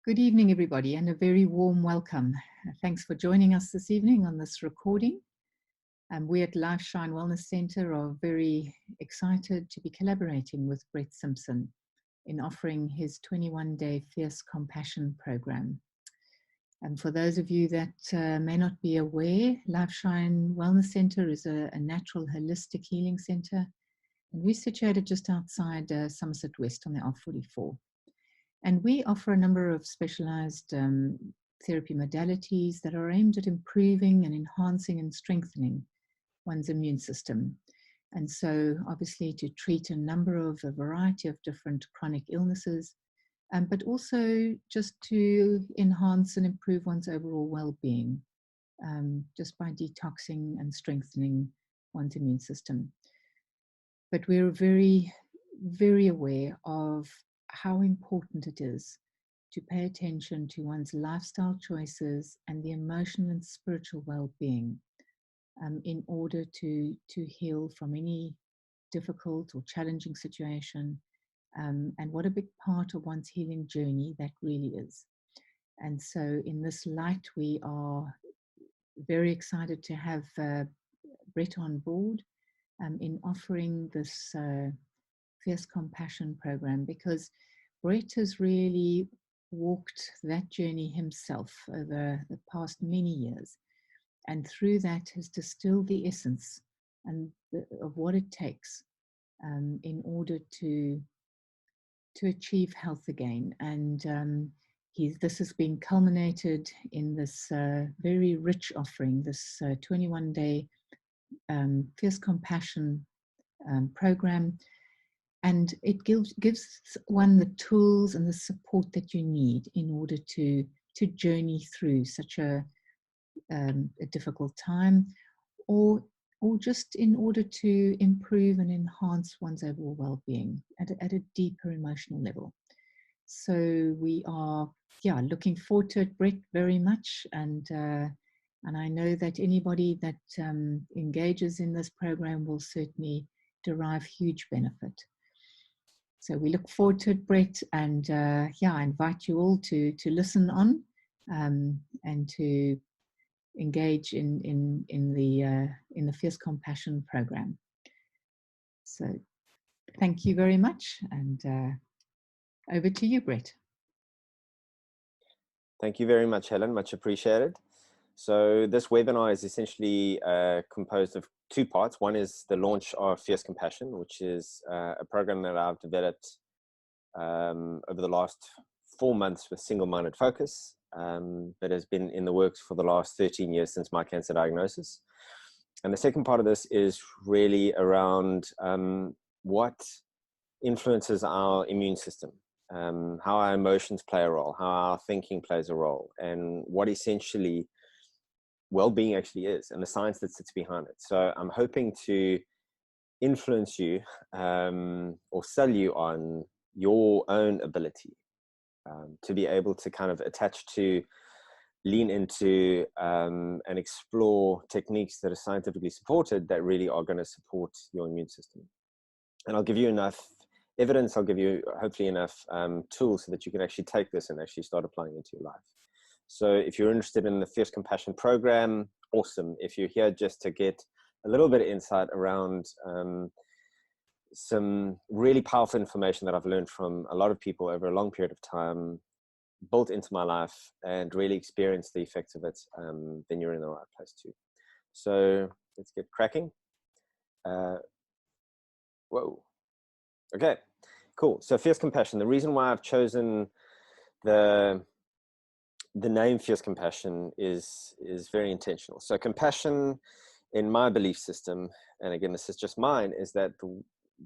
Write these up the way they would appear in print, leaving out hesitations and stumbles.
Good evening, everybody, and a very warm welcome. Thanks for joining us this evening on this recording. We at LifeShine Wellness Centre are very excited to be collaborating with Brett Simpson in offering his 21-day Fierce Compassion program. And for those of you that may not be aware, LifeShine Wellness Centre is a natural holistic healing centre, and we're situated just outside Somerset West on the R44. And we offer a number of specialized therapy modalities that are aimed at improving and enhancing and strengthening one's immune system. And so obviously to treat a variety of different chronic illnesses, but also just to enhance and improve one's overall well-being, just by detoxing and strengthening one's immune system. But we're very, very aware of how important it is to pay attention to one's lifestyle choices and the emotional and spiritual well-being in order to heal from any difficult or challenging situation, and what a big part of one's healing journey that really is. And so in this light, we are very excited to have Brett on board in offering this Fierce Compassion program, because Brett has really walked that journey himself over the past many years, and through that has distilled the essence of what it takes in order to achieve health again. And this has been culminated in this very rich offering, this 21-day Fierce Compassion program. And it gives one the tools and the support that you need in order to journey through such a difficult time, or just in order to improve and enhance one's overall well-being at a deeper emotional level. So we are, looking forward to it, Brett, very much. And I know that anybody that engages in this program will certainly derive huge benefit. So we look forward to it, Brett, and I invite you all to listen on and to engage in the Fierce Compassion program. So thank you very much, and over to you, Brett. Thank you very much, Helen. Much appreciated. So this webinar is essentially composed of two parts. One is the launch of Fierce Compassion, which is a program that I've developed over the last 4 months with single-minded focus, that has been in the works for the last 13 years since my cancer diagnosis. And the second part of this is really around what influences our immune system, how our emotions play a role, how our thinking plays a role, and what essentially well-being actually is, and the science that sits behind it. So I'm hoping to influence you or sell you on your own ability to be able to kind of attach to, lean into, and explore techniques that are scientifically supported that really are going to support your immune system. And I'll give you enough evidence, I'll give you hopefully enough tools so that you can actually take this and actually start applying it into your life. So if you're interested in the Fierce Compassion program, awesome. If you're here just to get a little bit of insight around some really powerful information that I've learned from a lot of people over a long period of time, built into my life, and really experienced the effects of it, then you're in the right place too. So let's get cracking. Whoa. Okay, cool. So Fierce Compassion, the reason why I've chosen the name Fierce Compassion is very intentional. So compassion, in my belief system, and again, this is just mine, is that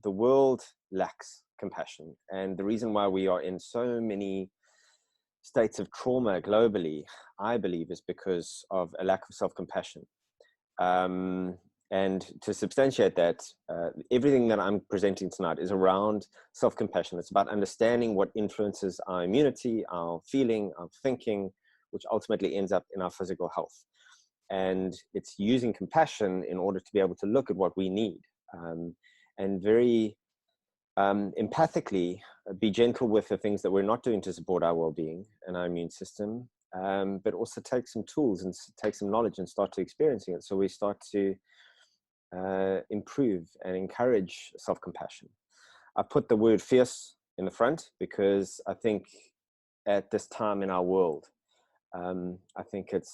the world lacks compassion. And the reason why we are in so many states of trauma globally, I believe, is because of a lack of self-compassion. And to substantiate that, everything that I'm presenting tonight is around self-compassion. It's about understanding what influences our immunity, our feeling, our thinking, which ultimately ends up in our physical health. And it's using compassion in order to be able to look at what we need. And very empathically be gentle with the things that we're not doing to support our well-being and our immune system, but also take some tools and take some knowledge and start to experiencing it. So we start to improve and encourage self-compassion. I put the word fierce in the front because I think at this time in our world, I think it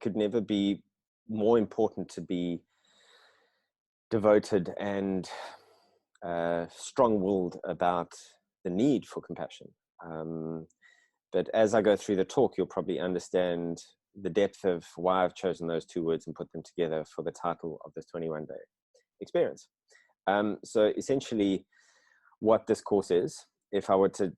could never be more important to be devoted and strong-willed about the need for compassion. But as I go through the talk, you'll probably understand the depth of why I've chosen those two words and put them together for the title of this 21-day experience. So essentially, what this course is, if I were to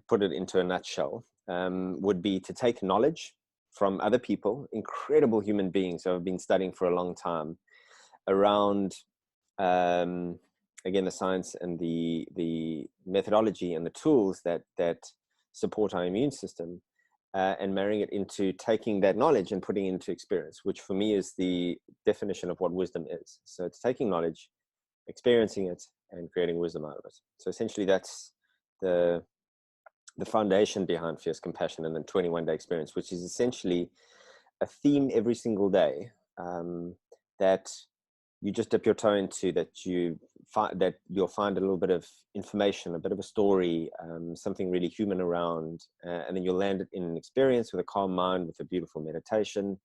put it into a nutshell, would be to take knowledge from other people, incredible human beings who I've been studying for a long time, around again the science and the methodology and the tools that support our immune system, and marrying it into taking that knowledge and putting it into experience, which for me is the definition of what wisdom is. So it's taking knowledge, experiencing it, and creating wisdom out of it. So essentially that's the foundation behind Fierce Compassion and the 21-day experience, which is essentially a theme every single day that you just dip your toe into, that you'll find a little bit of information, a bit of a story, something really human around, and then you'll land it in an experience with a calm mind, with a beautiful meditation,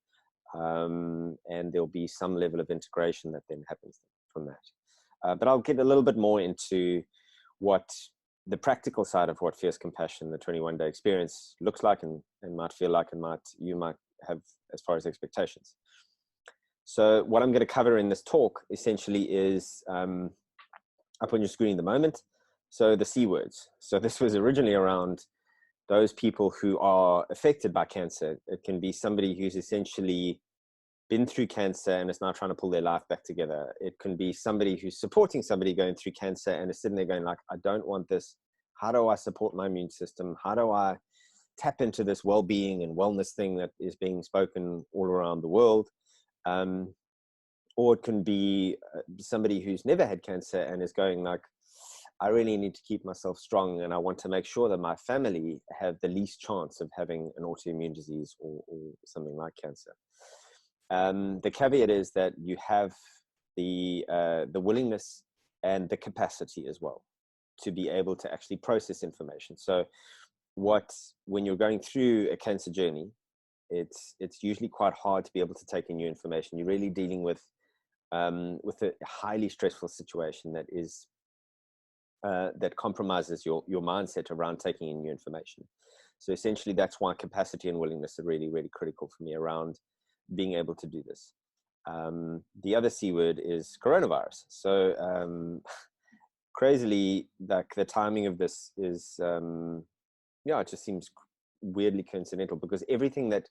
and there'll be some level of integration that then happens from that. But I'll get a little bit more into what the practical side of what Fierce Compassion, the 21-day experience, looks like and might feel like, and you might have as far as expectations. So what I'm going to cover in this talk essentially is up on your screen at the moment. So the C words. So this was originally around those people who are affected by cancer. It can be somebody who's essentially been through cancer and is now trying to pull their life back together. It can be somebody who's supporting somebody going through cancer and is sitting there going like, I don't want this. How do I support my immune system? How do I tap into this well-being and wellness thing that is being spoken all around the world? Or it can be somebody who's never had cancer and is going like, I really need to keep myself strong, and I want to make sure that my family have the least chance of having an autoimmune disease or something like cancer. The caveat is that you have the willingness and the capacity as well to be able to actually process information. So when you're going through a cancer journey, it's usually quite hard to be able to take in new information. You're really dealing with a highly stressful situation that is that compromises your mindset around taking in new information. So essentially, that's why capacity and willingness are really, really critical for me around being able to do this. The other C word is coronavirus. So crazily, like the timing of this is, it just seems weirdly coincidental, because everything that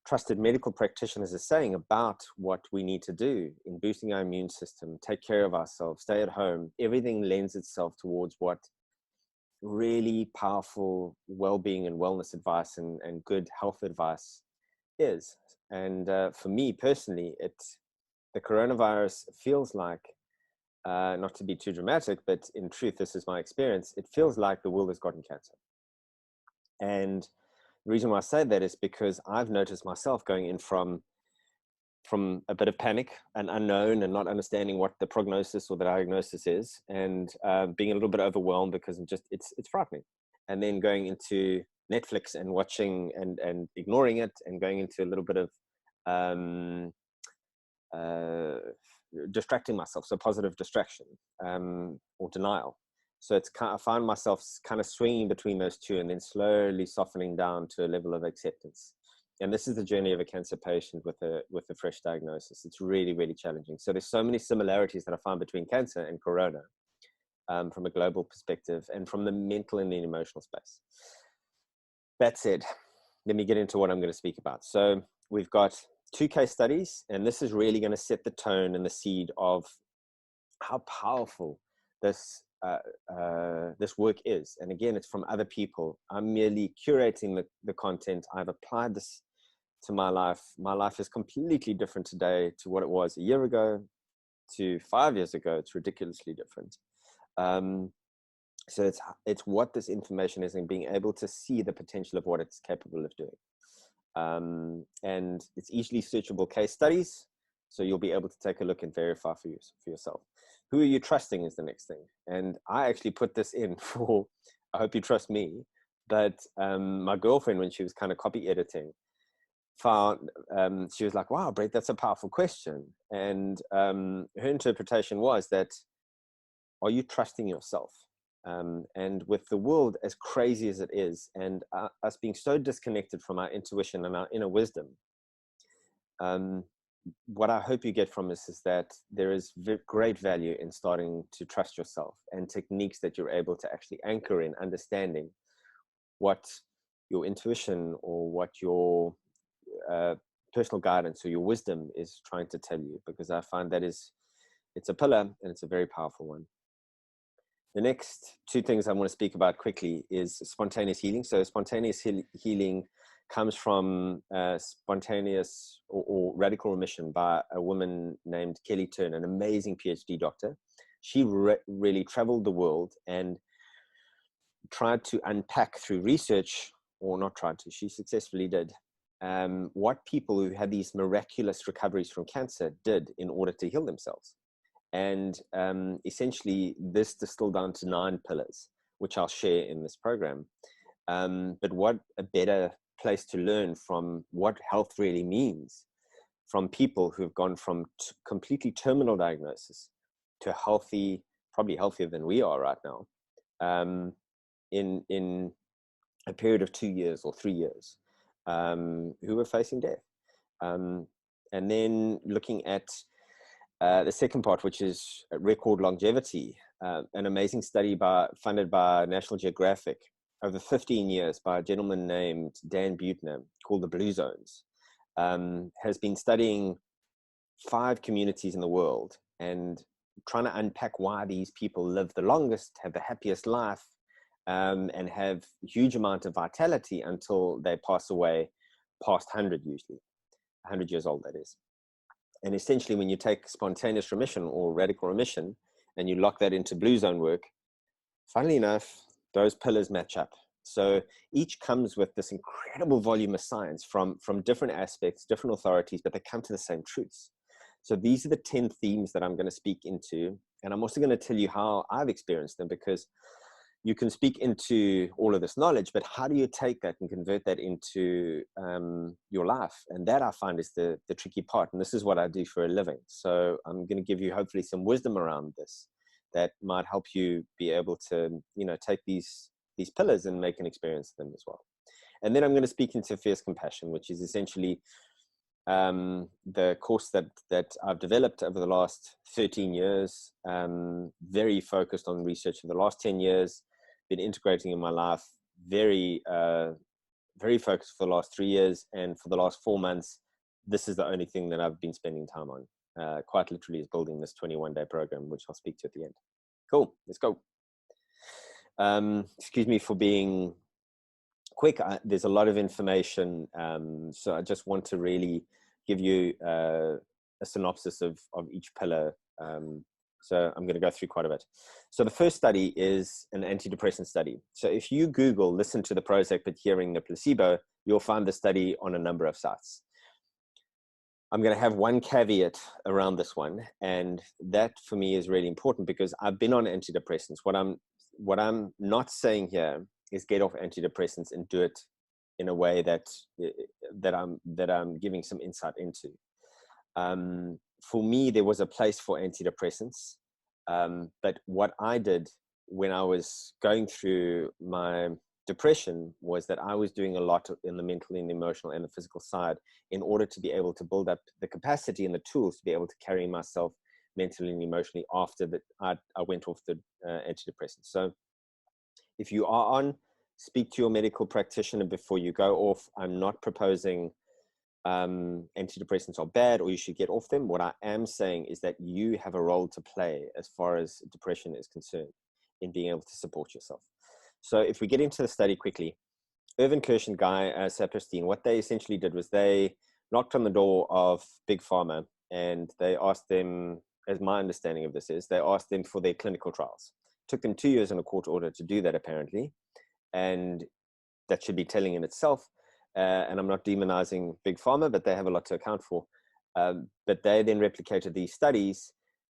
trusted medical practitioners are saying about what we need to do in boosting our immune system, take care of ourselves, stay at home, everything lends itself towards what really powerful well-being and wellness advice and good health advice is. And for me personally, the coronavirus feels like, not to be too dramatic, but in truth, this is my experience, it feels like the world has gotten cancer. And the reason why I say that is because I've noticed myself going in from a bit of panic and unknown and not understanding what the prognosis or the diagnosis is, and being a little bit overwhelmed because it's frightening. And then going into Netflix and watching and ignoring it, and going into a little bit of distracting myself, so positive distraction or denial. So I find myself kind of swinging between those two, and then slowly softening down to a level of acceptance. And this is the journey of a cancer patient with a fresh diagnosis. It's really, really challenging. So there's so many similarities that I find between cancer and corona, from a global perspective and from the mental and the emotional space. That said, let me get into what I'm going to speak about. So we've got 2 case studies, and this is really going to set the tone and the seed of how powerful this work is. And again, it's from other people. I'm merely curating the content. I've applied this to my life. My life is completely different today to what it was a year ago, to 5 years ago, it's ridiculously different. So it's what this information is and being able to see the potential of what it's capable of doing. And it's easily searchable case studies, so you'll be able to take a look and verify for yourself. Who are you trusting is the next thing. And I actually put this in for, I hope you trust me, but my girlfriend, when she was kind of copy editing, found, she was like, wow, Brett, that's a powerful question. And her interpretation was that, are you trusting yourself? And with the world as crazy as it is, and us being so disconnected from our intuition and our inner wisdom, what I hope you get from this is that there is great value in starting to trust yourself, and techniques that you're able to actually anchor in understanding what your intuition or what your personal guidance or your wisdom is trying to tell you, because I find that it's a pillar and it's a very powerful one. The next two things I want to speak about quickly is spontaneous healing. So spontaneous healing comes from spontaneous or radical remission by a woman named Kelly Turner, an amazing PhD doctor. She really traveled the world and tried to unpack through research, or not tried to, she successfully did, what people who had these miraculous recoveries from cancer did in order to heal themselves. And essentially this distilled down to 9 pillars, which I'll share in this program. But what a better place to learn from what health really means from people who've gone from completely terminal diagnosis to healthy, probably healthier than we are right now, in a period of 2 years or 3 years, who were facing death. And then looking at the second part, which is record longevity, an amazing study funded by National Geographic over 15 years by a gentleman named Dan Buettner, called the Blue Zones, has been studying 5 communities in the world and trying to unpack why these people live the longest, have the happiest life, and have huge amount of vitality until they pass away past 100, usually 100 years old, that is. And essentially, when you take spontaneous remission or radical remission and you lock that into blue zone work, funnily enough, those pillars match up. So each comes with this incredible volume of science from different aspects, different authorities, but they come to the same truths. So these are the 10 themes that I'm going to speak into. And I'm also going to tell you how I've experienced them, because you can speak into all of this knowledge, but how do you take that and convert that into your life? And that, I find, is the tricky part. And this is what I do for a living. So I'm going to give you hopefully some wisdom around this that might help you be able to, take these pillars and make an experience of them as well. And then I'm going to speak into fierce compassion, which is essentially the course that I've developed over the last 13 years, very focused on research for the last 10 years, been integrating in my life, very focused for the last 3 years. And for the last 4 months, this is the only thing that I've been spending time on, quite literally, is building this 21-day program, which I'll speak to at the end. Cool, let's go. Excuse me for being quick. There's a lot of information, so I just want to really give you a synopsis of each pillar. So I'm going to go through quite a bit. So the first study is an antidepressant study. So if you Google listen to the Prozac but hearing the placebo, you'll find the study on a number of sites. I'm going to have one caveat around this one, and that for me is really important because I've been on antidepressants. What I'm not saying here is get off antidepressants and do it in a way that I'm giving some insight into. For me, there was a place for antidepressants, but what I did when I was going through my depression was that I was doing a lot in the mental and the emotional and the physical side in order to be able to build up the capacity and the tools to be able to carry myself mentally and emotionally after that I went off the antidepressants. So if you are on, speak to your medical practitioner before you go off. I'm not proposing antidepressants are bad or you should get off them. What I am saying is that you have a role to play as far as depression is concerned in being able to support yourself. So if we get into the study quickly, Irvin Kirsch and Guy Saperstein, what they essentially did was they knocked on the door of Big Pharma and they asked them, as my understanding of this is, they asked them for their clinical trials. Took them 2 years in a court order to do that, apparently. And that should be telling in itself. And I'm not demonizing Big Pharma, but they have a lot to account for. But they then replicated these studies,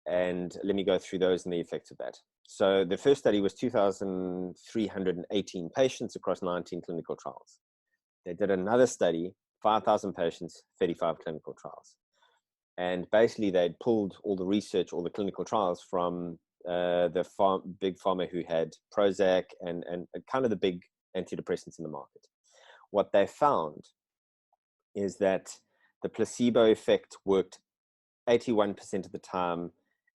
and let me go through those and the effects of that. So the first study was 2,318 patients across 19 clinical trials. They did another study, 5,000 patients, 35 clinical trials. And basically they'd pulled all the research, all the clinical trials from Big Pharma, who had Prozac and kind of the big antidepressants in the market. What they found is that the placebo effect worked 81% of the time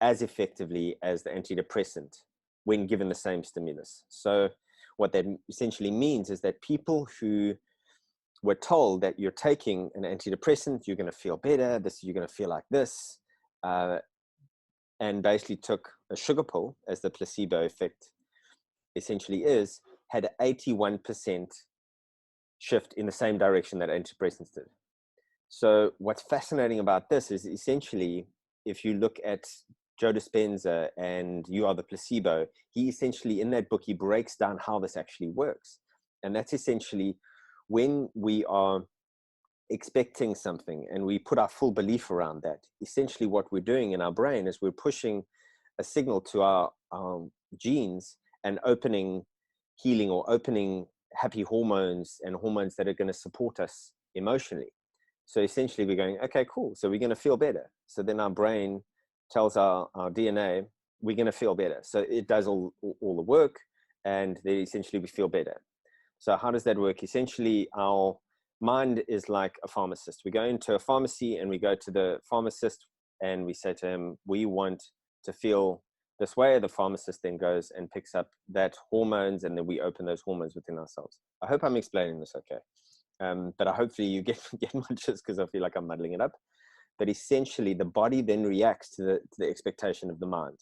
as effectively as the antidepressant when given the same stimulus. So what that essentially means is that people who were told that you're taking an antidepressant, you're going to feel better, you're going to feel like this, and basically took a sugar pill, as the placebo effect essentially is, had an 81% shift in the same direction that antidepressants did. So what's fascinating about this is essentially, if you look at Joe Dispenza and You Are the Placebo, he essentially, in that book, he breaks down how this actually works. And that's essentially when we are expecting something and we put our full belief around that, essentially what we're doing in our brain is we're pushing a signal to our genes and opening healing or opening happy hormones and hormones that are going to support us emotionally. So essentially we're going, okay, cool. So we're going to feel better. So then our brain tells our DNA, we're going to feel better. So it does all the work, and then essentially we feel better. So how does that work? Essentially, our mind is like a pharmacist. We go into a pharmacy and we go to the pharmacist and we say to him, we want to feel this way. The pharmacist then goes and picks up that hormones, and then we open those hormones within ourselves. I hope I'm explaining this okay. But hopefully you get my gist, because I feel like I'm muddling it up. But essentially, the body then reacts to the expectation of the mind.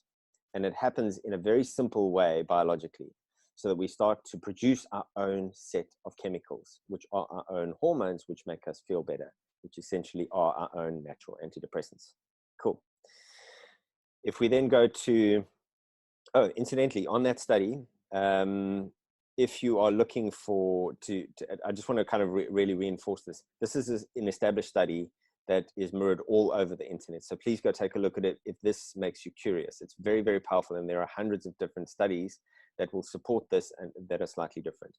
And it happens in a very simple way biologically, so that we start to produce our own set of chemicals, which are our own hormones, which make us feel better, which essentially are our own natural antidepressants. Cool. If we then go to, incidentally, on that study, if you are looking for, I just want to kind of really reinforce this. This is an established study that is mirrored all over the internet. So please go take a look at it if this makes you curious. It's very, very powerful, and there are hundreds of different studies that will support this and that are slightly different.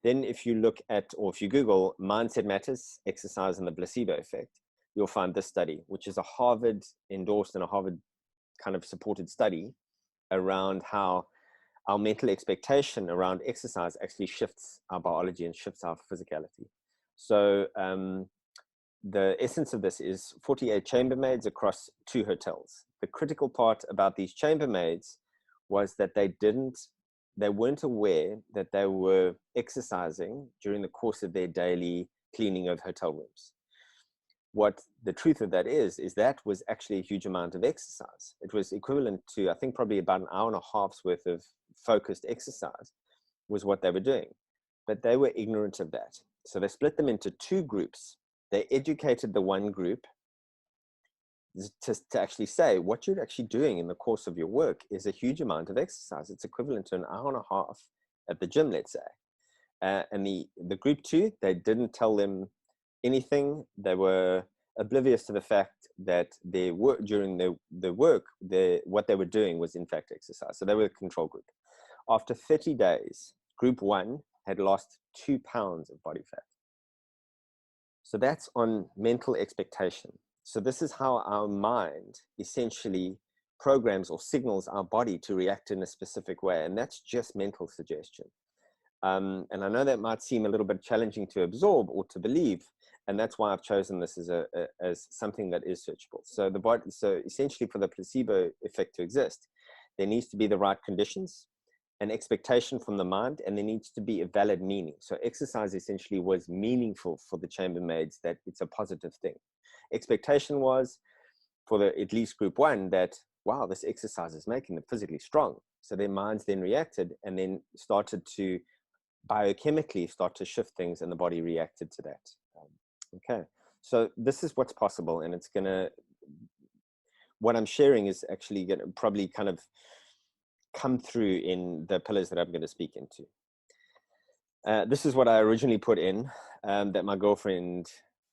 Then if you look at, or if you Google Mindset Matters, Exercise and the Placebo Effect, you'll find this study, which is a Harvard endorsed and a Harvard kind of supported study around how our mental expectation around exercise actually shifts our biology and shifts our physicality. So the essence of this is 48 chambermaids across 2 hotels. The critical part about these chambermaids was that they weren't aware that they were exercising during the course of their daily cleaning of hotel rooms. What the truth of that is that was actually a huge amount of exercise. It was equivalent to, I think, probably about an hour and a half's worth of focused exercise was what they were doing. But they were ignorant of that. So they split them into 2 groups. They educated the one group to actually say what you're actually doing in the course of your work is a huge amount of exercise. It's equivalent to an hour and a half at the gym, let's say. And the group 2, they didn't tell them anything. They were oblivious to the fact that their work during the work, what they were doing was in fact exercise. So they were a control group. After 30 days, group 1 had lost 2 pounds of body fat. So that's on mental expectation. So this is how our mind essentially programs or signals our body to react in a specific way. And that's just mental suggestion. And I know that might seem a little bit challenging to absorb or to believe. And that's why I've chosen this as something that is searchable. So essentially, for the placebo effect to exist, there needs to be the right conditions, an expectation from the mind, and there needs to be a valid meaning. So exercise essentially was meaningful for the chambermaids, that it's a positive thing. Expectation was for at least group 1 that, wow, this exercise is making them physically strong. So their minds then reacted and then started to biochemically start to shift things, and the body reacted to that. Okay, so this is what's possible, and what I'm sharing is actually going to probably kind of come through in the pillars that I'm going to speak into. This is what I originally put in, that my girlfriend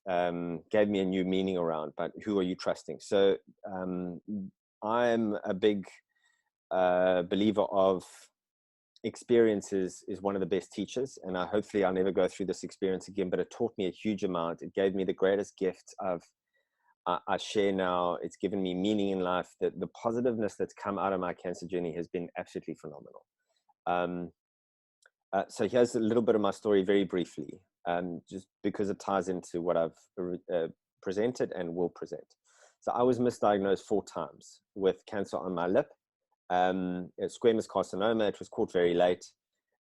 gave me a new meaning around, but who are you trusting? So I'm a big believer of experiences is one of the best teachers, and hopefully I'll never go through this experience again, but it taught me a huge amount. It gave me the greatest gift of I share now. It's given me meaning in life. That the positiveness that's come out of my cancer journey has been absolutely phenomenal. So here's a little bit of my story very briefly, just because it ties into what I've presented and will present. So I was misdiagnosed 4 times with cancer on my lip. Squamous carcinoma. It was caught very late.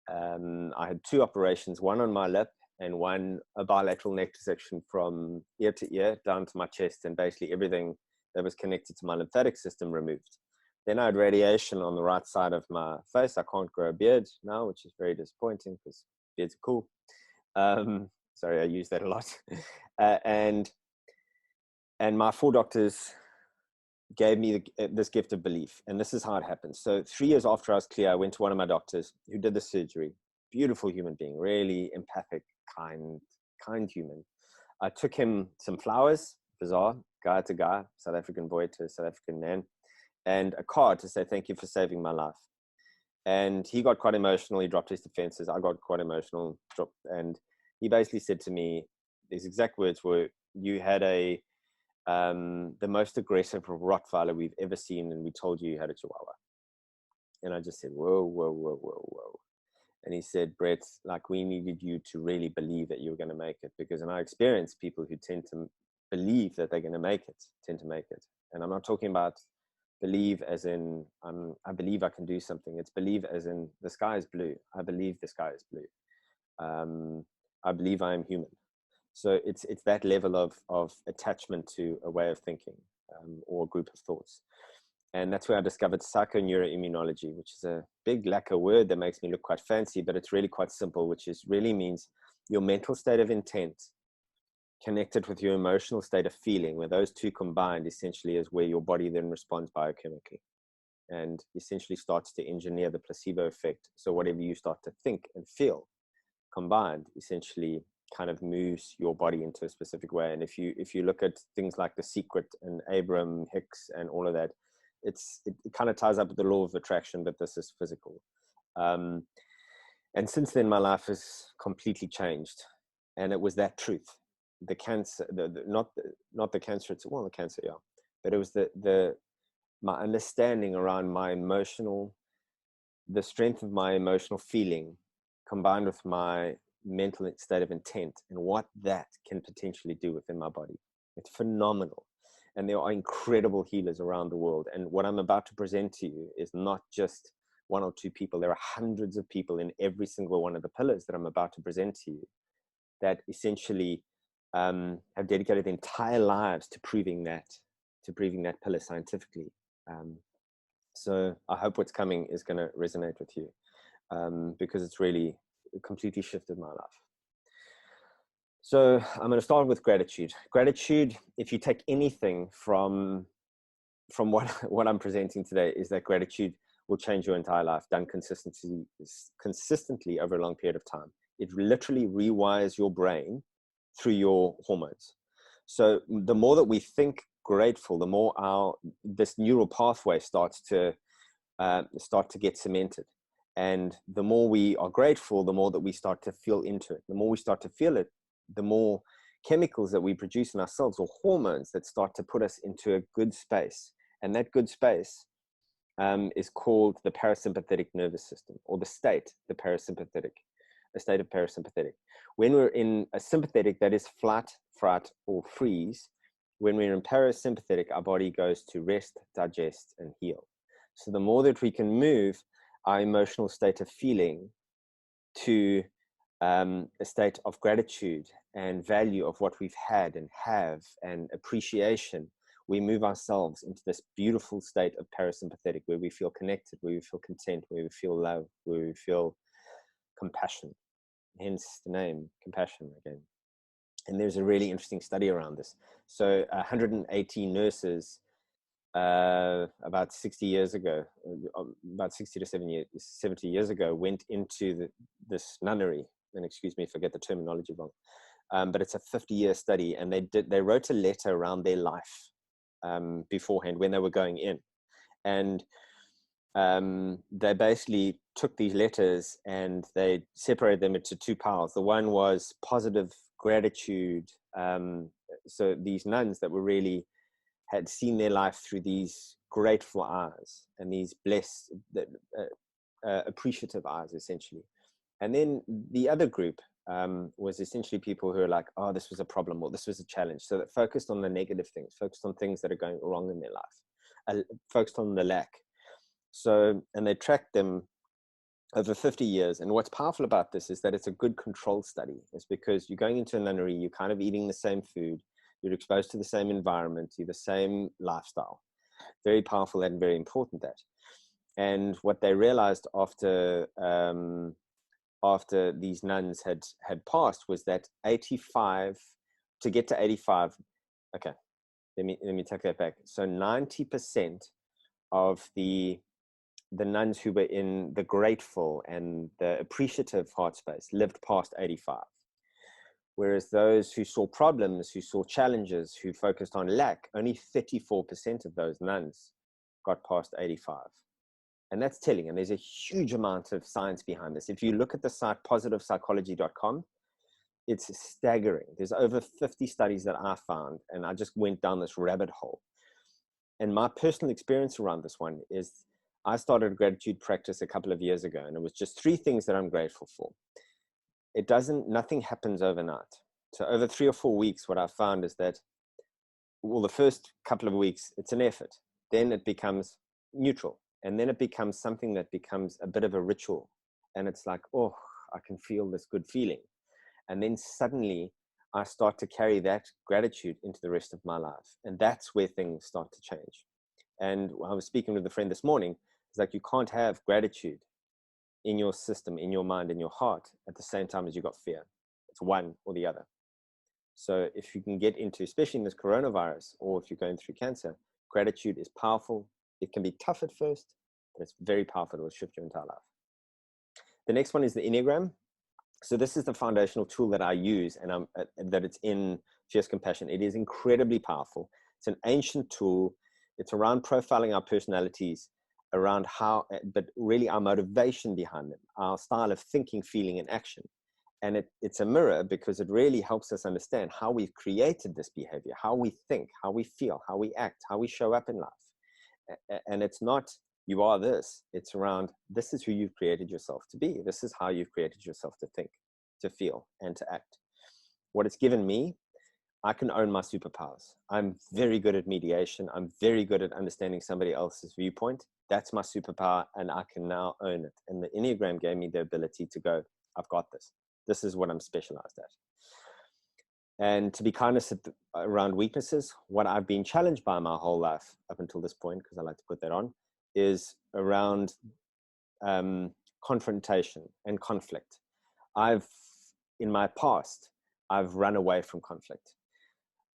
I had 2 operations, one on my lip and one a bilateral neck dissection from ear to ear down to my chest, and basically everything that was connected to my lymphatic system removed. Then I had radiation on the right side of my face. I can't grow a beard now, which is very disappointing because beards are cool. Sorry, I use that a lot. And my 4 doctors gave me this gift of belief. And this is how it happened. So 3 years after I was clear, I went to one of my doctors who did the surgery. Beautiful human being, really empathic, kind human. I took him some flowers, bizarre, guy to guy, South African boy to South African man, and a card to say, thank you for saving my life. And he got quite emotional. He dropped his defenses. I got quite emotional. And he basically said to me, his exact words were, you had the most aggressive Rottweiler we've ever seen, and we told you you had a Chihuahua. And I just said, whoa, whoa, whoa, whoa, whoa. And he said, Brett, like, we needed you to really believe that you were going to make it, because in our experience, people who tend to believe that they're going to make it tend to make it. And I'm not talking about believe as in I believe I can do something. It's believe as in the sky is blue. I believe the sky is blue. I believe I am human. So it's that level of attachment to a way of thinking, or a group of thoughts. And that's where I discovered psychoneuroimmunology, which is a big lacquer word that makes me look quite fancy, but it's really quite simple, which is really means your mental state of intent connected with your emotional state of feeling, where those two combined essentially is where your body then responds biochemically and essentially starts to engineer the placebo effect. So whatever you start to think and feel combined essentially kind of moves your body into a specific way. And if you look at things like The Secret and Abraham Hicks and all of that, it kind of ties up with the law of attraction, but this is physical. And since then, my life has completely changed. And it was that truth. The cancer, not the cancer, it's, well, the cancer, yeah. But it was my understanding around the strength of my emotional feeling combined with my mental state of intent and what that can potentially do within my body. It's phenomenal. And there are incredible healers around the world. And what I'm about to present to you is not just 1 or 2 people. There are hundreds of people in every single one of the pillars that I'm about to present to you that essentially have dedicated their entire lives to proving that pillar scientifically. So I hope what's coming is going to resonate with you, because it's really completely shifted my life. So I'm going to start with gratitude. Gratitude, if you take anything from what I'm presenting today, is that gratitude will change your entire life, done consistently over a long period of time. It literally rewires your brain through your hormones. So the more that we think grateful, the more this neural pathway starts to get cemented. And the more we are grateful, the more that we start to feel into it. The more we start to feel it, the more chemicals that we produce in ourselves, or hormones that start to put us into a good space. And that good space is called the parasympathetic nervous system, or a state of parasympathetic. When we're in a sympathetic, that is flight, fright, or freeze. When we're in parasympathetic, our body goes to rest, digest, and heal. So the more that we can move our emotional state of feeling to a state of gratitude and value of what we've had and have and appreciation, we move ourselves into this beautiful state of parasympathetic, where we feel connected, where we feel content, where we feel love, where we feel compassion. Hence the name, compassion again. And there's a really interesting study around this. So 180 nurses about 60 years ago, about 60 to 70 years ago, went into this nunnery. And excuse me if I get the terminology wrong, but it's a 50-year study, and they wrote a letter around their life beforehand when they were going in, and they basically took these letters and they separated them into two piles. The one was positive gratitude. So these nuns that were really had seen their life through these grateful eyes and these blessed, appreciative eyes, essentially. And then the other group was essentially people who are like, oh, this was a problem or this was a challenge. So that focused on the negative things, focused on things that are going wrong in their life, focused on the lack. So, and they tracked them over 50 years. And what's powerful about this is that it's a good control study. It's because you're going into a nunnery, you're kind of eating the same food, you're exposed to the same environment, you're the same lifestyle. Very powerful and very important that. And what they realized after these nuns had passed was that 85, to get to 85, okay, let me take that back. So 90% of the nuns who were in the grateful and the appreciative heart space lived past 85. Whereas those who saw problems, who saw challenges, who focused on lack, only 34% of those nuns got past 85. And that's telling. And there's a huge amount of science behind this. If you look at the site positivepsychology.com, it's staggering. There's over 50 studies that I found, and I just went down this rabbit hole. And my personal experience around this one is I started a gratitude practice a couple of years ago, and it was just 3 things that I'm grateful for. Nothing happens overnight. So over 3 or 4 weeks, what I found is that, well, the first couple of weeks, it's an effort. Then it becomes neutral. And then it becomes something that becomes a bit of a ritual. And it's like, oh, I can feel this good feeling. And then suddenly I start to carry that gratitude into the rest of my life. And that's where things start to change. And I was speaking with a friend this morning. It's like, you can't have gratitude in your system, in your mind, in your heart at the same time as you got fear. It's one or the other. So if you can get into, especially in this coronavirus, or if you're going through cancer, gratitude is powerful. It can be tough at first, but it's very powerful. It will shift your entire life. The next one is the Enneagram. So this is the foundational tool that I use, and that it's in Fierce Compassion. It is incredibly powerful. It's an ancient tool. It's around profiling our personalities, around how, but really our motivation behind them, our style of thinking, feeling, and action. And it's a mirror because it really helps us understand how we've created this behavior, how we think, how we feel, how we act, how we show up in life. And it's not, you are this. It's around, this is who you've created yourself to be. This is how you've created yourself to think, to feel, and to act. What it's given me, I can own my superpowers. I'm very good at mediation. I'm very good at understanding somebody else's viewpoint. That's my superpower, and I can now own it. And the Enneagram gave me the ability to go, I've got this. This is what I'm specialized at. And to be honest, around weaknesses, what I've been challenged by my whole life up until this point, because I like to put that on, is around confrontation and conflict. In my past, I've run away from conflict.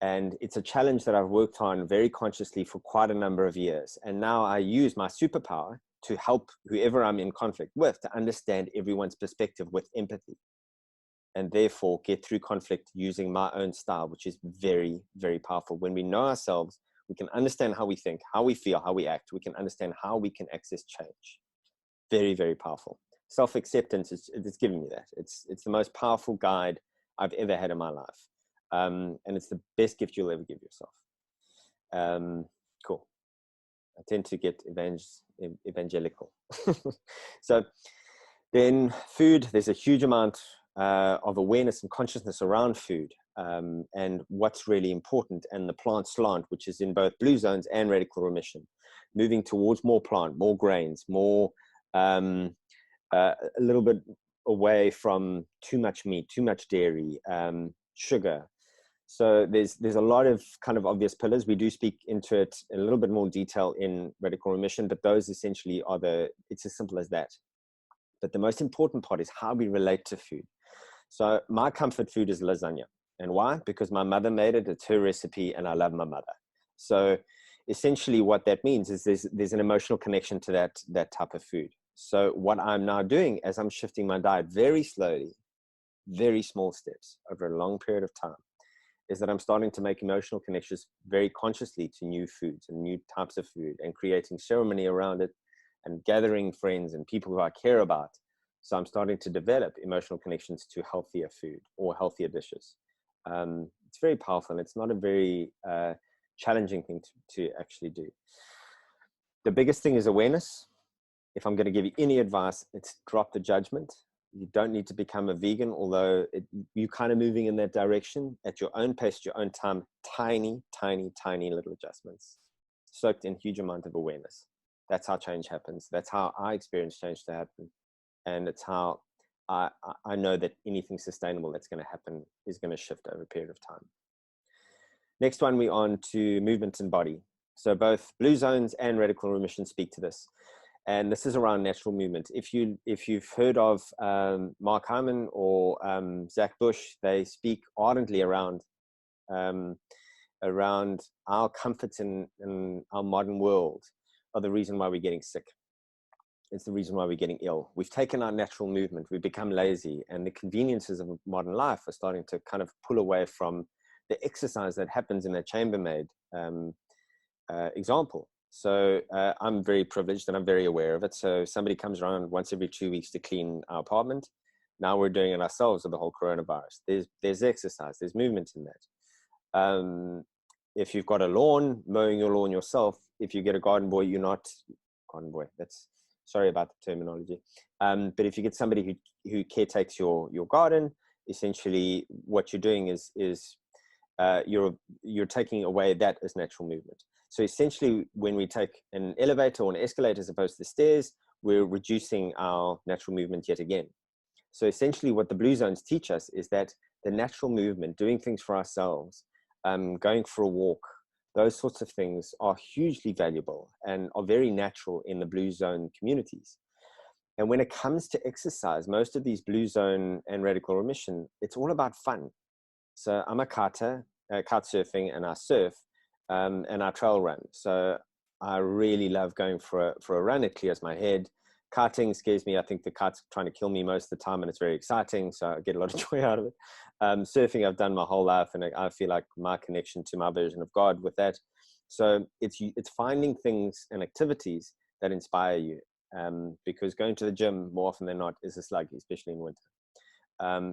And it's a challenge that I've worked on very consciously for quite a number of years. And now I use my superpower to help whoever I'm in conflict with to understand everyone's perspective with empathy. And therefore get through conflict using my own style, which is very, very powerful. When we know ourselves, we can understand how we think, how we feel, how we act. We can understand how we can access change. Very, very powerful. Self-acceptance it's giving me that. It's the most powerful guide I've ever had in my life. And it's the best gift you'll ever give yourself. Cool. I tend to get evangelical. So then food, there's a huge amount of awareness and consciousness around food and what's really important, and the plant slant, which is in both blue zones and radical remission, moving towards more plant, more grains, more a little bit away from too much meat, too much dairy, sugar. So there's a lot of kind of obvious pillars. We do speak into it in a little bit more detail in radical remission, but those essentially are it's as simple as that. But the most important part is how we relate to food. So my comfort food is lasagna. And why? Because my mother made it, it's her recipe, and I love my mother. So essentially what that means is there's an emotional connection to that type of food. So what I'm now doing as I'm shifting my diet very slowly, very small steps over a long period of time, is that I'm starting to make emotional connections very consciously to new foods and new types of food, and creating ceremony around it and gathering friends and people who I care about. So I'm starting to develop emotional connections to healthier food or healthier dishes. It's very powerful, and it's not a very challenging thing to actually do. The biggest thing is awareness. If I'm going to give you any advice, it's drop the judgment. You don't need to become a vegan, although you're kind of moving in that direction at your own pace, your own time. Tiny, tiny, tiny little adjustments, soaked in huge amount of awareness. That's how change happens. That's how I experience change to happen. And it's how I know that anything sustainable that's going to happen is going to shift over a period of time. Next one, we're on to movement and body. So both blue zones and radical remission speak to this. And this is around natural movement. If you've heard of Mark Hyman or Zach Bush, they speak ardently around our comforts in our modern world are the reason why we're getting sick. It's the reason why we're getting ill. We've taken our natural movement, we've become lazy, and the conveniences of modern life are starting to kind of pull away from the exercise that happens in a chambermaid example. So I'm very privileged and I'm very aware of it. So somebody comes around once every 2 weeks to clean our apartment. Now we're doing it ourselves with the whole coronavirus. There's exercise, there's movement in that. If you've got a lawn, mowing your lawn yourself, if you get a garden boy, you're not garden boy. That's, sorry about the terminology. But if you get somebody who caretakes your garden, essentially what you're doing is you're taking away that as natural movement. So essentially, when we take an elevator or an escalator as opposed to the stairs, we're reducing our natural movement yet again. So essentially what the blue zones teach us is that the natural movement, doing things for ourselves, going for a walk, those sorts of things are hugely valuable and are very natural in the blue zone communities. And when it comes to exercise, most of these blue zone and radical remission, it's all about fun. So I'm a kite surfing, and I surf, and I trail run. So I really love going for a run. It clears my head. Kiting scares me. I think the kite's trying to kill me most of the time, and it's very exciting. So I get a lot of joy out of it. Surfing, I've done my whole life, and I feel like my connection to my version of God with that. So it's finding things and activities that inspire you, because going to the gym more often than not is a slug, especially in winter.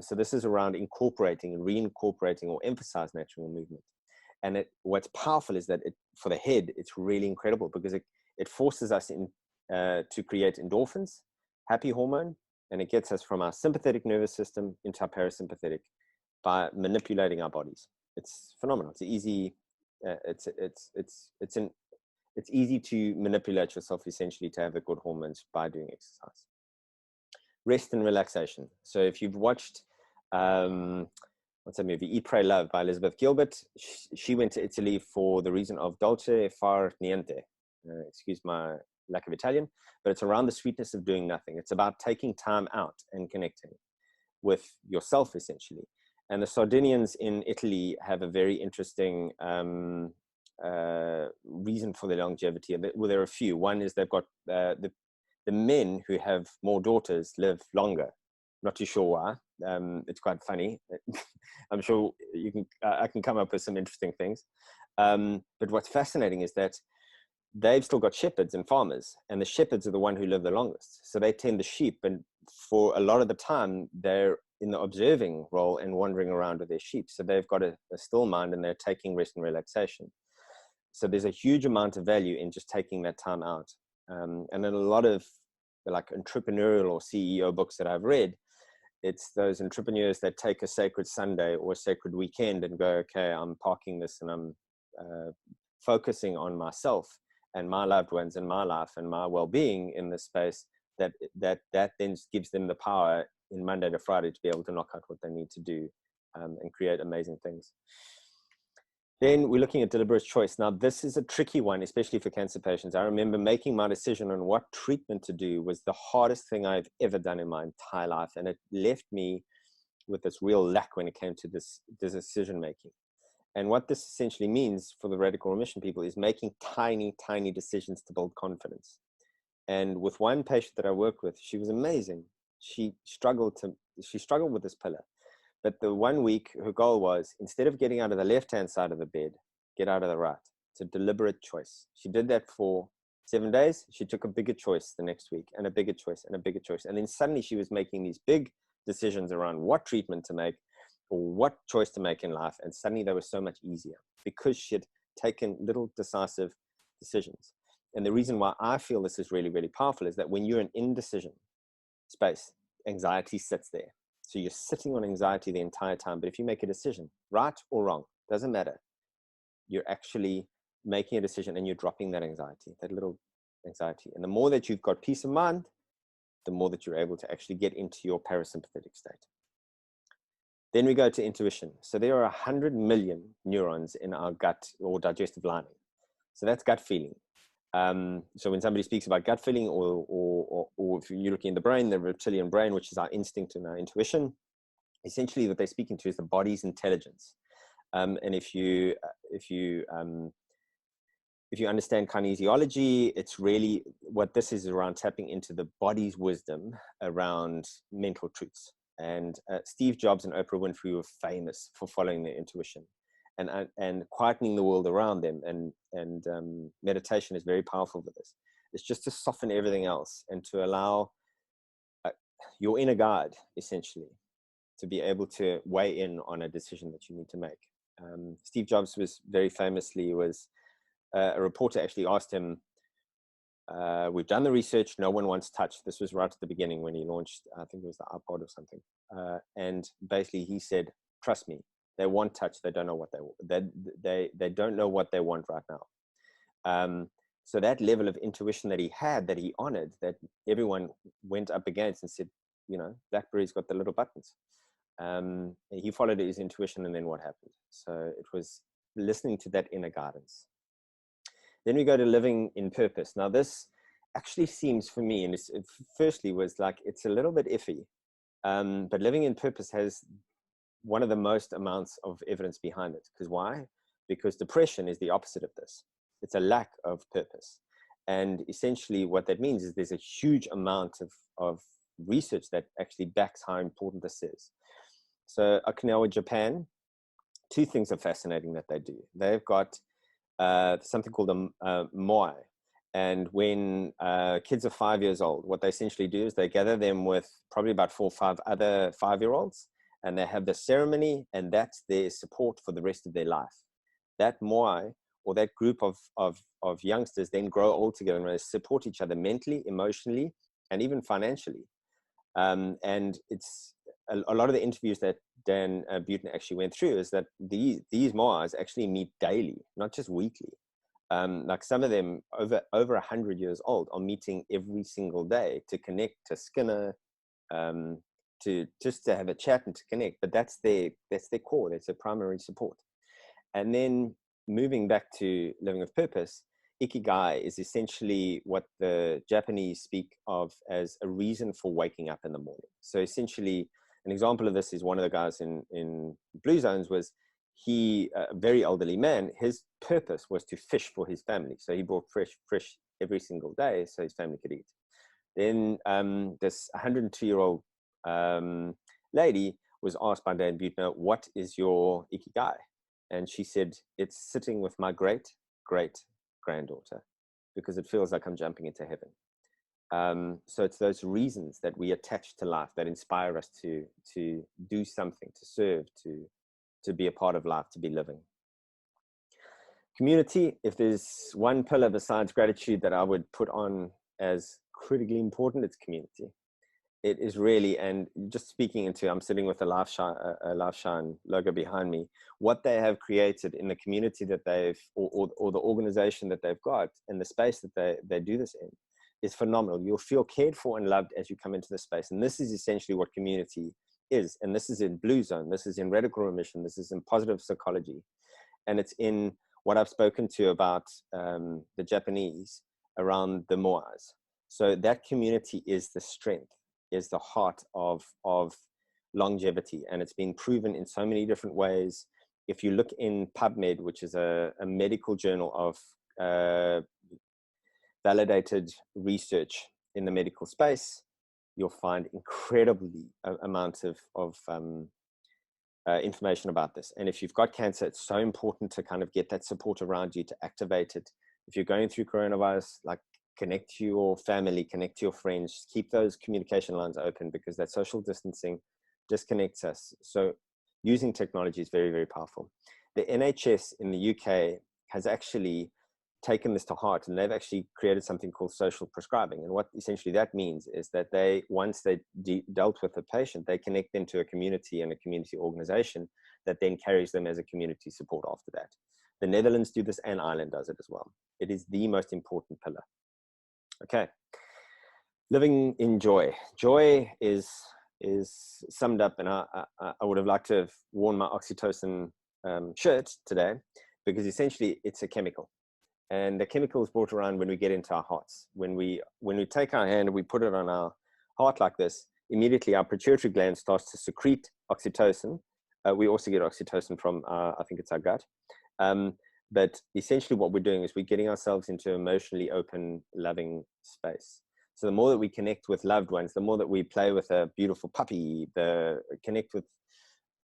So this is around incorporating and reincorporating or emphasize natural movement. And what's powerful is that for the head, it's really incredible because it forces us to create endorphins, happy hormone, and it gets us from our sympathetic nervous system into our parasympathetic by manipulating our bodies. It's phenomenal. It's easy. It's easy to manipulate yourself essentially to have the good hormones by doing exercise. Rest and relaxation. So if you've watched what's that movie, Eat, Pray, Love by Elizabeth Gilbert, she went to Italy for the reason of dolce far niente. Excuse my lack of Italian, but it's around the sweetness of doing nothing. It's about taking time out and connecting with yourself essentially. And the Sardinians in Italy have a very interesting reason for their longevity. Well, there are a few. One is they've got the men who have more daughters live longer. Not too sure why. It's quite funny. I'm sure I can come up with some interesting things. But what's fascinating is that they've still got shepherds and farmers, and the shepherds are the one who live the longest. So they tend the sheep, and for a lot of the time, they're in the observing role and wandering around with their sheep. So they've got a still mind, and they're taking rest and relaxation. So there's a huge amount of value in just taking that time out. And in a lot of like entrepreneurial or CEO books that I've read, it's those entrepreneurs that take a sacred Sunday or a sacred weekend and go, okay, I'm parking this and I'm focusing on myself and my loved ones and my life and my well-being in this space, that then gives them the power in Monday to Friday to be able to knock out what they need to do and create amazing things. Then we're looking at deliberate choice. Now, this is a tricky one, especially for cancer patients. I remember making my decision on what treatment to do was the hardest thing I've ever done in my entire life. And it left me with this real lack when it came to this decision-making. And what this essentially means for the radical remission people is making tiny, tiny decisions to build confidence. And with one patient that I worked with, she was amazing. She struggled with this pillar. But the 1 week, her goal was, instead of getting out of the left-hand side of the bed, get out of the right. It's a deliberate choice. She did that for 7 days. She took a bigger choice the next week, and a bigger choice, and a bigger choice. And then suddenly she was making these big decisions around what treatment to make or what choice to make in life. And suddenly they were so much easier because she had taken little decisive decisions. And the reason why I feel this is really, really powerful is that when you're in indecision space, anxiety sits there. So you're sitting on anxiety the entire time. But if you make a decision, right or wrong, doesn't matter. You're actually making a decision and you're dropping that anxiety, that little anxiety. And the more that you've got peace of mind, the more that you're able to actually get into your parasympathetic state. Then we go to intuition. So there are 100 million neurons in our gut or digestive lining. So that's gut feeling. So when somebody speaks about gut feeling, or if you're looking in the brain, the reptilian brain, which is our instinct and our intuition, essentially what they're speaking to is the body's intelligence. And if you understand kinesiology, it's really what this is around tapping into the body's wisdom around mental truths. And Steve Jobs and Oprah Winfrey were famous for following their intuition and quietening the world around them. And meditation is very powerful for this. It's just to soften everything else and to allow your inner guide, essentially, to be able to weigh in on a decision that you need to make. Steve Jobs was very famously a reporter actually asked him, we've done the research, no one wants touch. This was right at the beginning when he launched, I think it was the iPod or something. And basically he said, trust me, they want touch. They don't know what they don't know what they want right now. So that level of intuition that he had, that he honored, that everyone went up against and said, you know, BlackBerry's got the little buttons. He followed his intuition, and then what happened? So it was listening to that inner guidance. Then we go to living in purpose. Now this actually seems for me, and it firstly was like, it's a little bit iffy, but living in purpose has one of the most amounts of evidence behind it. Because why? Because depression is the opposite of this. It's a lack of purpose. And essentially what that means is there's a huge amount of research that actually backs how important this is. So Okinawa, Japan, two things are fascinating that they do. They've got something called a moai. And when kids are 5 years old, what they essentially do is they gather them with probably about 4 or 5 other 5-year-olds, and they have the ceremony, and that's their support for the rest of their life. That moai, or that group of youngsters, then grow old together and they support each other mentally, emotionally, and even financially. And it's a lot of the interviews that Dan Buetten actually went through is that these moais actually meet daily, not just weekly. Like some of them over 100 years old are meeting every single day to connect, to Skinner, to just to have a chat and to connect. But that's their core. That's their primary support. And then moving back to living with purpose, ikigai is essentially what the Japanese speak of as a reason for waking up in the morning. So essentially, an example of this is one of the guys in Blue Zones was a very elderly man. His purpose was to fish for his family. So he brought fresh every single day so his family could eat. Then this 102-year-old lady was asked by Dan Buettner, what is your ikigai? And she said, it's sitting with my great granddaughter because it feels like I'm jumping into heaven. So it's those reasons that we attach to life that inspire us to do something, to serve, to be a part of life, to be living. Community, if there's one pillar besides gratitude that I would put on as critically important, it's community. It is really, and just speaking into, I'm sitting with a LifeShine logo behind me, what they have created in the community that they've, or the organization that they've got, and the space that they do this in, is phenomenal. You'll feel cared for and loved as you come into the space. And this is essentially what community is. And this is in Blue Zone. This is in radical remission. This is in positive psychology. And it's in what I've spoken to about the Japanese around the moais. So that community is the strength, is the heart of longevity. And it's been proven in so many different ways. if you look in PubMed, which is a medical journal of validated research in the medical space, you'll find incredibly amounts of information about this. And if you've got cancer, it's so important to kind of get that support around you to activate it. If you're going through coronavirus, like, connect to your family, connect to your friends, keep those communication lines open, because that social distancing disconnects us. So using technology is very, very powerful. The NHS in the UK has actually taken this to heart, and they've actually created something called social prescribing. And what essentially that means is that they, once they dealt with a patient, they connect them to a community and a community organization that then carries them as a community support after that. The Netherlands do this, and Ireland does it as well. It is the most important pillar. Okay. Living in joy. Joy is summed up, and I would have liked to have worn my oxytocin shirt today, because essentially it's a chemical. And the chemical is brought around when we get into our hearts. When we take our hand and we put it on our heart like this, immediately our pituitary gland starts to secrete oxytocin. We also get oxytocin from, I think it's our gut. But essentially what we're doing is we're getting ourselves into emotionally open, loving space. So the more that we connect with loved ones, the more that we play with a beautiful puppy, connect with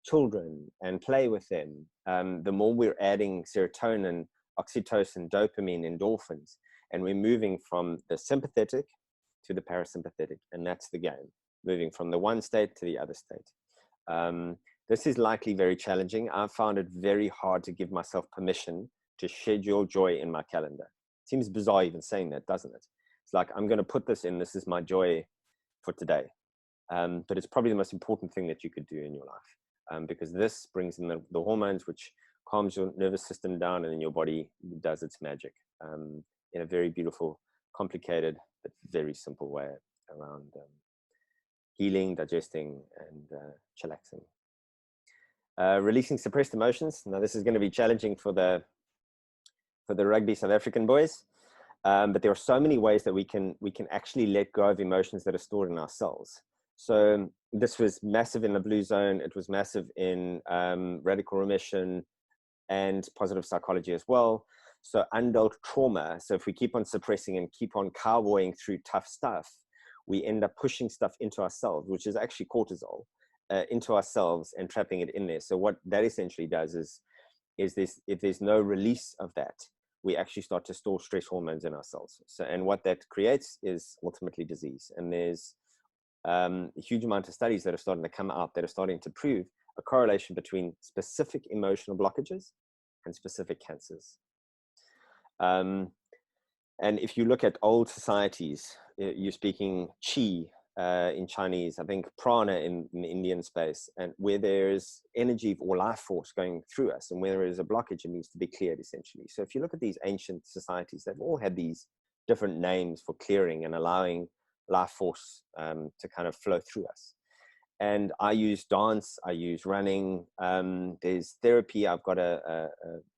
children and play with them, the more we're adding serotonin, oxytocin, dopamine, endorphins, and we're moving from the sympathetic to the parasympathetic. And that's the game, moving from the one state to the other state. This is likely very challenging. I've found it very hard to give myself permission to schedule joy in my calendar. It seems bizarre even saying that, doesn't it? It's like, I'm going to put this in, this is my joy for today. But it's probably the most important thing that you could do in your life, because this brings in the hormones, which calms your nervous system down, and then your body does its magic in a very beautiful, complicated, but very simple way around healing, digesting, and chillaxing. Releasing suppressed emotions. Now, this is going to be challenging for the rugby South African boys, but there are so many ways that we can actually let go of emotions that are stored in our cells. So this was massive in the blue zone. It was massive in radical remission and positive psychology as well. So undealt trauma. So if we keep on suppressing and keep on cowboying through tough stuff, we end up pushing stuff into ourselves, which is actually cortisol, into ourselves and trapping it in there. So what that essentially does is this: if there's no release of that, we actually start to store stress hormones in our cells. So, and what that creates is ultimately disease. And there's a huge amount of studies that are starting to come out that are starting to prove a correlation between specific emotional blockages and specific cancers. And if you look at old societies, you're speaking qi in Chinese, I think prana in the Indian space, and where there is energy or life force going through us, and where there is a blockage, it needs to be cleared essentially. So if you look at these ancient societies, they've all had these different names for clearing and allowing life force to kind of flow through us. And I use dance, I use running, there's therapy. I've got a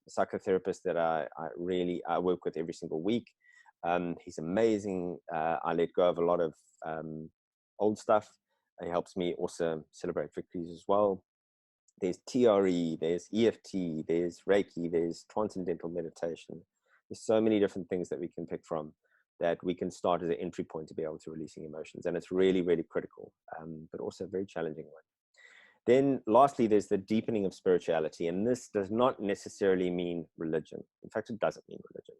psychotherapist that I work with every single week. He's amazing. I let go of a lot of old stuff. He helps me also celebrate victories as well. There's TRE, there's EFT, there's Reiki, there's transcendental meditation. There's so many different things that we can pick from, that we can start as an entry point to be able to releasing emotions. And it's really, really critical, but also a very challenging one. Then lastly, there's the deepening of spirituality. And this does not necessarily mean religion. In fact, it doesn't mean religion.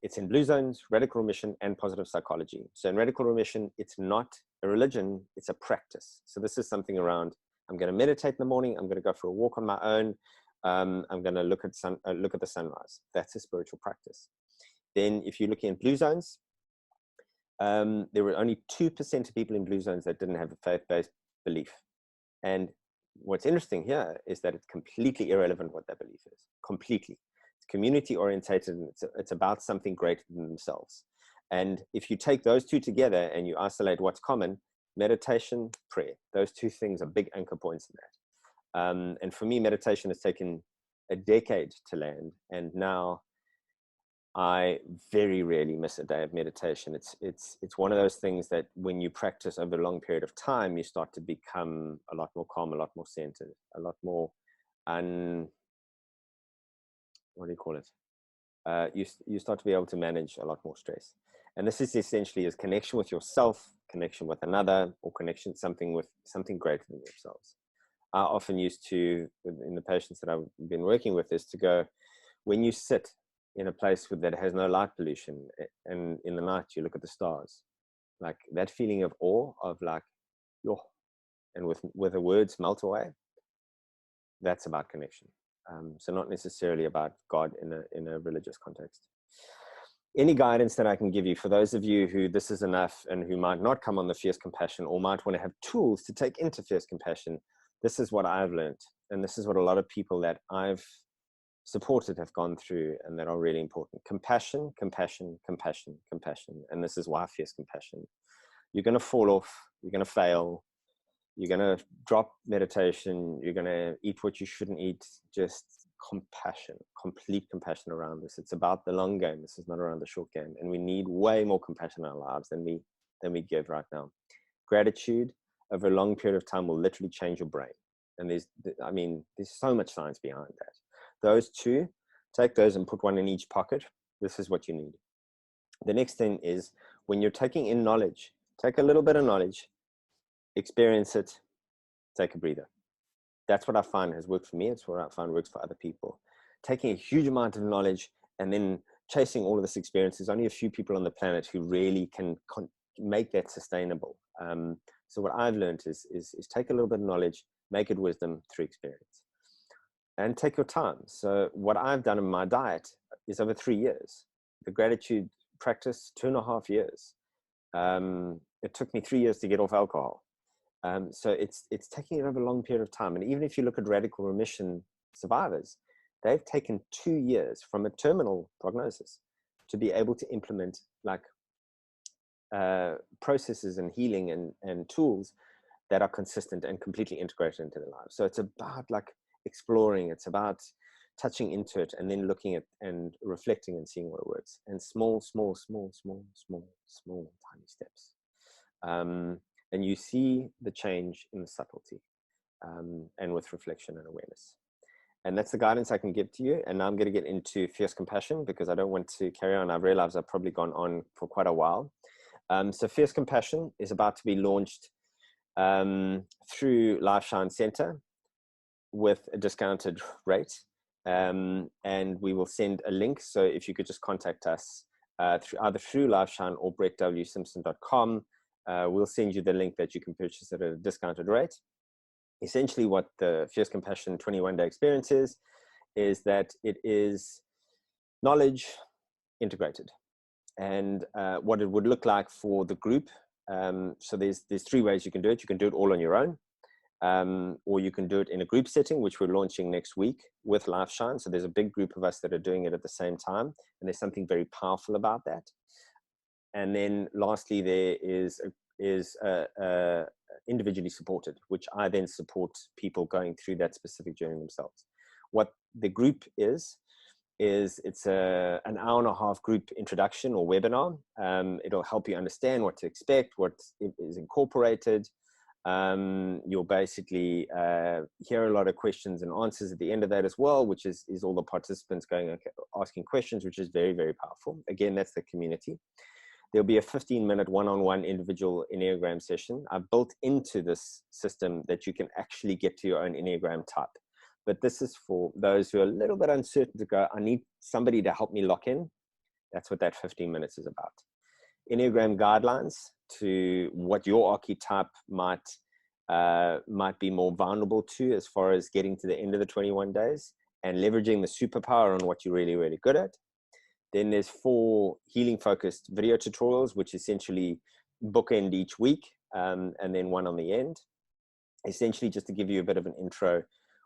It's in blue zones, radical remission, and positive psychology. So in radical remission, it's not a religion, it's a practice. So this is something around, I'm going to meditate in the morning, I'm going to go for a walk on my own, I'm going to look at the sunrise. That's a spiritual practice. Then if you're looking at blue zones, there were only 2% of people in blue zones that didn't have a faith-based belief. And what's interesting here is that it's completely irrelevant what that belief is. Completely. It's community orientated, and it's about something greater than themselves. And if you take those two together and you isolate what's common, meditation, prayer, those two things are big anchor points in that. And for me, meditation has taken a decade to land, and now I very rarely miss a day of meditation. It's one of those things that when you practice over a long period of time, you start to become a lot more calm, a lot more centered, a lot more what do you call it? You start to be able to manage a lot more stress. And this is essentially is connection with yourself, connection with another, or connection with something greater than yourselves. I often used to, in the patients that I've been working with, is to go, when you sit in a place that has no light pollution, and in the night you look at the stars, like that feeling of awe, of like, yo, and with the words melt away, that's about connection. So not necessarily about God in a religious context. Any guidance that I can give you for those of you who this is enough and who might not come on the Fierce Compassion, or might want to have tools to take into Fierce Compassion, this is what I've learned. And this is what a lot of people that I've supported have gone through, and that are really important. Compassion, compassion, compassion, compassion. And this is why Fierce Compassion. You're going to fall off. You're going to fail. You're going to drop meditation. You're going to eat what you shouldn't eat. Just compassion, complete compassion around this. It's about the long game. This is not around the short game. And we need way more compassion in our lives than we give right now. Gratitude over a long period of time will literally change your brain. And there's so much science behind that. Those two, take those and put one in each pocket. This is what you need. The next thing is, when you're taking in knowledge, take a little bit of knowledge, experience it, take a breather. That's what I find has worked for me. It's what I find works for other people. Taking a huge amount of knowledge and then chasing all of this experience, there's only a few people on the planet who really can make that sustainable. So what I've learned is take a little bit of knowledge, make it wisdom through experience, and take your time. So what I've done in my diet is over 3 years. The gratitude practice, 2.5 years. It took me 3 years to get off alcohol. So it's taking it over a long period of time. And even if you look at radical remission survivors, they've taken 2 years from a terminal prognosis to be able to implement like processes and healing and tools that are consistent and completely integrated into their lives. So it's about like exploring, it's about touching into it and then looking at and reflecting and seeing what works. And small, tiny steps. And you see the change in the subtlety, and with reflection and awareness. And that's the guidance I can give to you. And now I'm going to get into Fierce Compassion, because I don't want to carry on. I've realized I've probably gone on for quite a while. So Fierce Compassion is about to be launched through LifeShine Centre with a discounted rate. And we will send a link. So if you could just contact us either through LifeShine or brettwsimpson.com, we'll send you the link that you can purchase it at a discounted rate. Essentially what the Fierce Compassion 21-day experience is that it is knowledge integrated. And what it would look like for the group. So there's 3 ways you can do it. You can do it all on your own, or you can do it in a group setting, which we're launching next week with LifeShine. So there's a big group of us that are doing it at the same time. And there's something very powerful about that. And then lastly, there is individually supported, which I then support people going through that specific journey themselves. What the group is it's an hour-and-a-half group introduction or webinar. It'll help you understand what to expect, what is incorporated. You'll basically hear a lot of questions and answers at the end of that as well, which is all the participants asking questions, which is very, very powerful. Again, that's the community. There'll be a 15-minute one-on-one individual Enneagram session. I've built into this system that you can actually get to your own Enneagram type. But this is for those who are a little bit uncertain to go, I need somebody to help me lock in. That's what that 15 minutes is about. Enneagram guidelines to what your archetype might be more vulnerable to as far as getting to the end of the 21 days and leveraging the superpower on what you're really, really good at. Then there's 4 healing-focused video tutorials, which essentially bookend each week, and then one on the end. Essentially just to give you a bit of an intro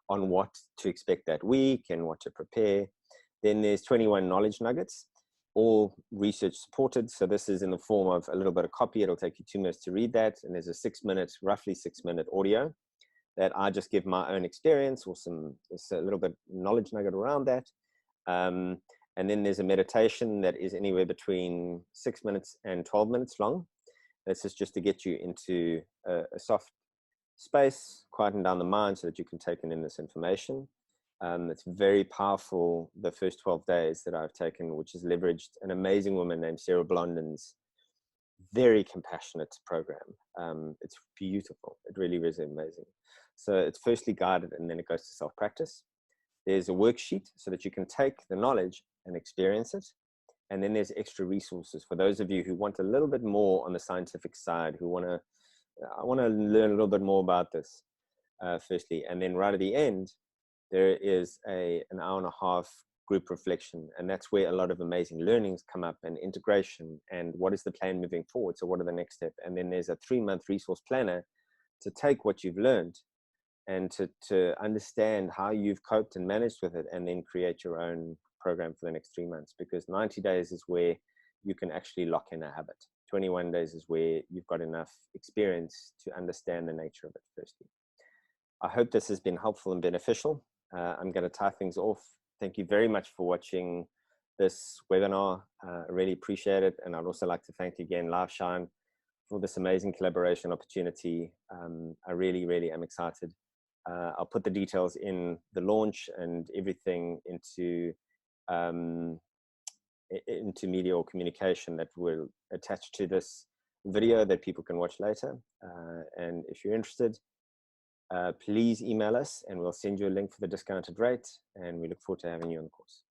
on what to expect that week and what to prepare. Then there's 21 knowledge nuggets, all research supported. So this is in the form of a little bit of copy. It'll take you 2 minutes to read that. And there's a roughly 6-minute audio that I just give my own experience or there's a little bit knowledge nugget around that. And then there's a meditation that is anywhere between 6 minutes and 12 minutes long. This is just to get you into a soft space, quieten down the mind so that you can take in this information. It's very powerful, the first 12 days that I've taken, which has leveraged an amazing woman named Sarah Blondin's very compassionate program. It's beautiful. It really is amazing. So it's firstly guided, and then it goes to self-practice. There's a worksheet so that you can take the knowledge and experience it. And then there's extra resources for those of you who want a little bit more on the scientific side, who I want to learn a little bit more about this, firstly. And then right at the end, there is an hour and a half group reflection. And that's where a lot of amazing learnings come up, and integration, and what is the plan moving forward? So what are the next steps? And then there's a 3-month resource planner to take what you've learned and to understand how you've coped and managed with it, and then create your own program for the next 3 months. Because 90 days is where you can actually lock in a habit. 21 days is where you've got enough experience to understand the nature of it firstly. I hope this has been helpful and beneficial. I'm going to tie things off. Thank you very much for watching this webinar. I really appreciate it. And I'd also like to thank again LifeShine for this amazing collaboration opportunity. I really, really am excited. I'll put the details in the launch and everything into media or communication that will attach to this video that people can watch later. And if you're interested, please email us and we'll send you a link for the discounted rate, and we look forward to having you on the course.